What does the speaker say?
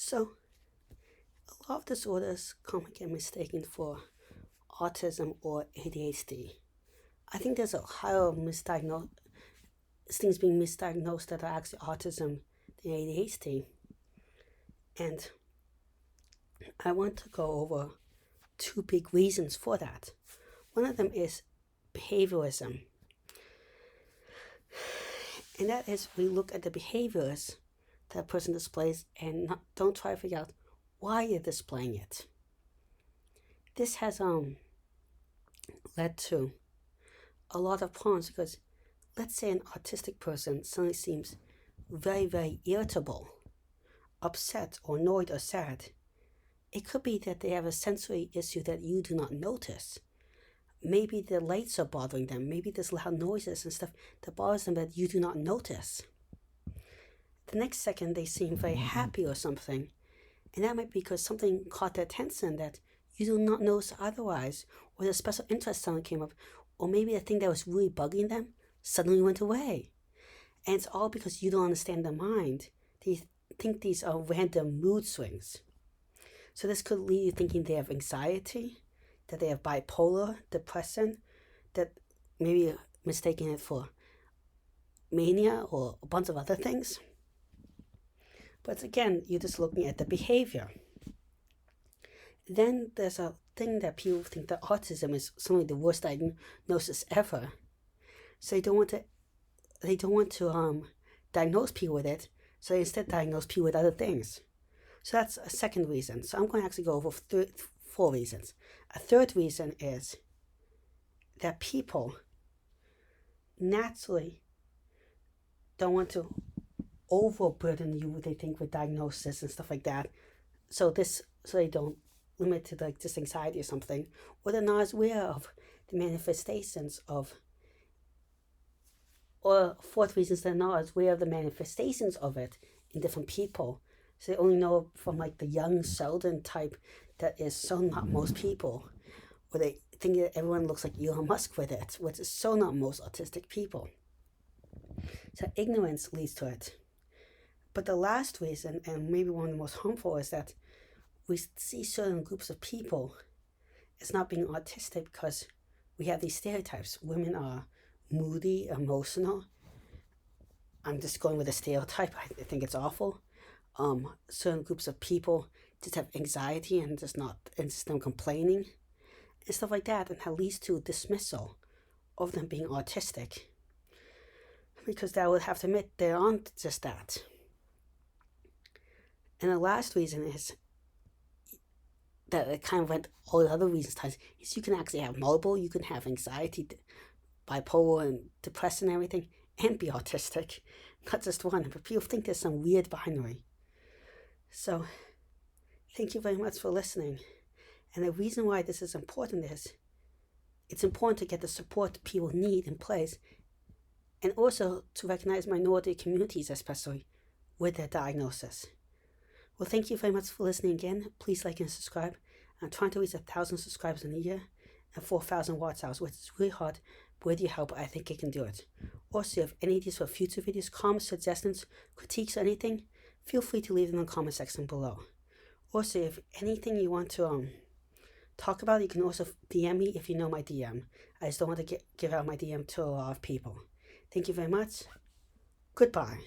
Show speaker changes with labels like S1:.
S1: So, a lot of disorders commonly get mistaken for autism or ADHD. I think there's a higher things being misdiagnosed that are actually autism than ADHD. And I want to go over two big reasons for that. One of them is behaviorism. And that is we look at the behaviors that a person displays and don't try to figure out why you're displaying it. This has led to a lot of problems because let's say an autistic person suddenly seems very, very irritable, upset or annoyed or sad. It could be that they have a sensory issue that you do not notice. Maybe the lights are bothering them. Maybe there's loud noises and stuff that bothers them that you do not notice. The next second they seem very happy or something, and that might be because something caught their attention that you do not notice otherwise, or the special interest suddenly came up, or maybe the thing that was really bugging them suddenly went away. And it's all because you don't understand their mind. They think these are random mood swings. So this could lead you thinking they have anxiety, that they have bipolar, depression, that maybe mistaking it for mania or a bunch of other things. But again, you're just looking at the behavior. Then there's a thing that people think that autism is certainly the worst diagnosis ever. So they don't want to diagnose people with it. So they instead diagnose people with other things. So that's a second reason. So I'm going to actually go over four reasons. A third reason is that people naturally don't want to overburden you, they think, with diagnosis and stuff like that. So they don't limit to like just anxiety or something, or they're not as aware of the manifestations of, or fourth reason is they're not as aware of the manifestations of it in different people. So they only know from like the young Sheldon type that is so not most people, or they think that everyone looks like Elon Musk with it, which is so not most autistic people. So ignorance leads to it. But the last reason, and maybe one of the most harmful, is that we see certain groups of people as not being autistic because we have these stereotypes. Women are moody, emotional. I'm just going with a stereotype. I think it's awful. Certain groups of people just have anxiety and just them complaining and stuff like that, and that leads to dismissal of them being autistic, because they would have to admit they aren't just that. And the last reason is that it kind of went all the other reasons times is you can actually have multiple. You can have anxiety, bipolar, and depression and everything, and be autistic, not just one. But people think there's some weird binary. So thank you very much for listening. And the reason why this is important is it's important to get the support people need in place, and also to recognize minority communities, especially with their diagnosis. Well, thank you very much for listening again. Please like and subscribe. I'm trying to reach 1,000 subscribers in a year and 4,000 watch hours, which is really hard. But with your help, I think I can do it. Also, if any ideas for future videos, comments, suggestions, critiques, or anything, feel free to leave them in the comment section below. Also, if anything you want to talk about, you can also DM me if you know my DM. I just don't want to give out my DM to a lot of people. Thank you very much. Goodbye.